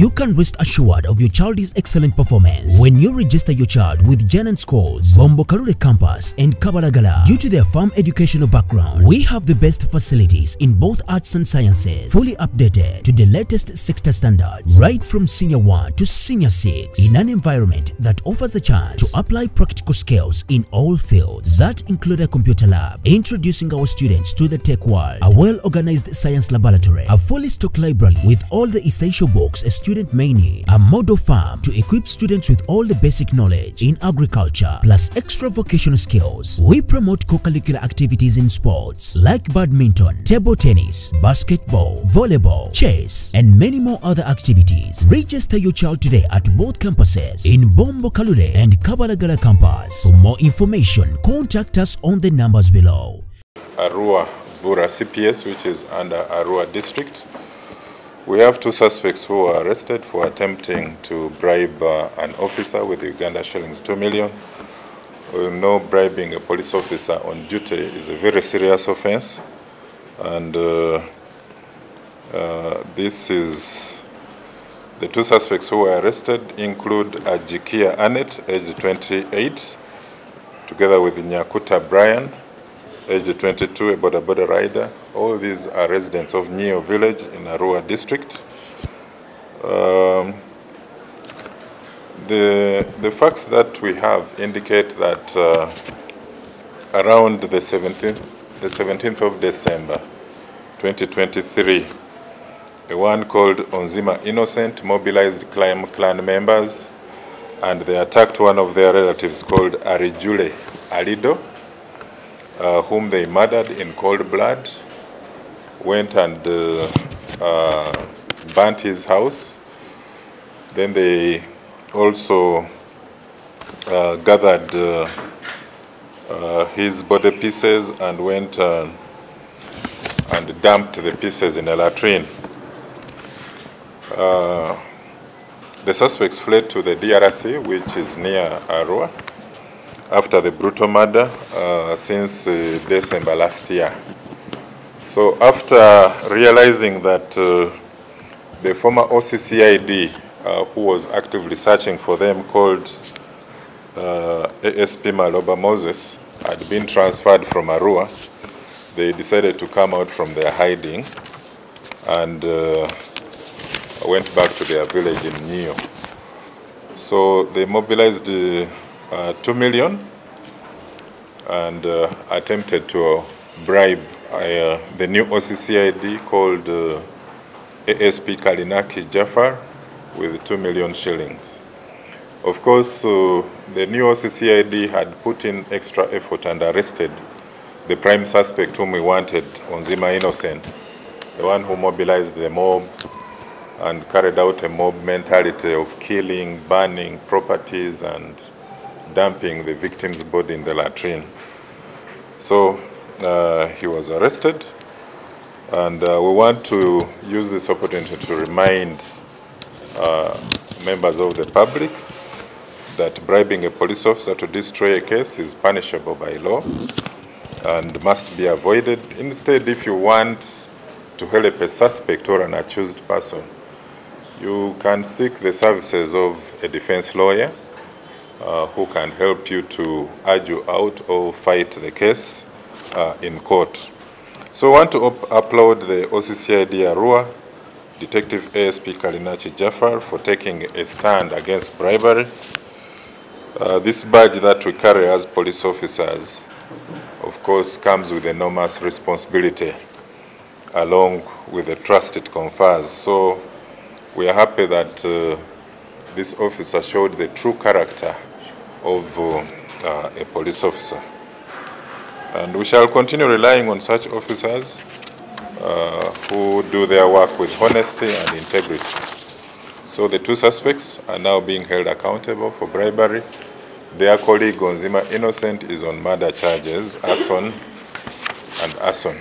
You can rest assured of your child's excellent performance when you register your child with Janan Schools, Bombokalule Campus and Ngebalanga. Due to their firm educational background, we have the best facilities in both arts and sciences, fully updated to the latest sector standards, right from Senior 1 to Senior 6, in an environment that offers a chance to apply practical skills in all fields. That include a computer lab, introducing our students to the tech world, a well-organized science laboratory, a fully stocked library with all the essential books a student may need, a model farm to equip students with all the basic knowledge in agriculture, plus extra vocational skills. We promote co-curricular activities in sports like badminton, table tennis, basketball, volleyball, chess, and many more other activities. Register your child today at both campuses in Bombokalule and Ngebalanga campus. For more information, contact us on the numbers below. Arua Bura CPS, which is under Arua district. We have 2 suspects who were arrested for attempting to bribe an officer with Uganda shillings 2 million. We know bribing a police officer on duty is a very serious offense, and this is the 2 suspects who were arrested include Ajikia Annette, aged 28, together with Nyakuta Brian, aged 22, a boda rider. All these are residents of Neo village in Arua district. The facts that we have indicate that around the 17th of December 2023, a one called Onzima Innocent mobilized clan members, and they attacked one of their relatives called Arijule Alido, whom they murdered in cold blood, went and burnt his house. Then they also gathered his body pieces and went and dumped the pieces in a latrine. The suspects fled to the DRC, which is near Arua, after the brutal murder since December last year. So after realizing that the former OCCID who was actively searching for them, called ASP Maloba Moses, had been transferred from Arua, they decided to come out from their hiding and went back to their village in Neo. So they mobilized 2 million and attempted to bribe the new OCCID called ASP Kalinaki Jafar with 2 million shillings. Of course, the new OCCID had put in extra effort and arrested the prime suspect whom we wanted, Onzima Innocent, the one who mobilized the mob and carried out a mob mentality of killing, burning properties, and dumping the victim's body in the latrine. So he was arrested, and we want to use this opportunity to remind members of the public that bribing a police officer to destroy a case is punishable by law and must be avoided. Instead, if you want to help a suspect or an accused person, you can seek the services of a defense lawyer who can help you to argue out or fight the case in court. So I want to applaud the OCCID Arua, Detective ASP Kalinachi Jafar, for taking a stand against bribery. This badge that we carry as police officers, of course, comes with enormous responsibility along with the trust it confers. So we are happy that this officer showed the true character of a police officer. And we shall continue relying on such officers who do their work with honesty and integrity. So the 2 suspects are now being held accountable for bribery. Their colleague Onzima Innocent is on murder charges, arson and arson.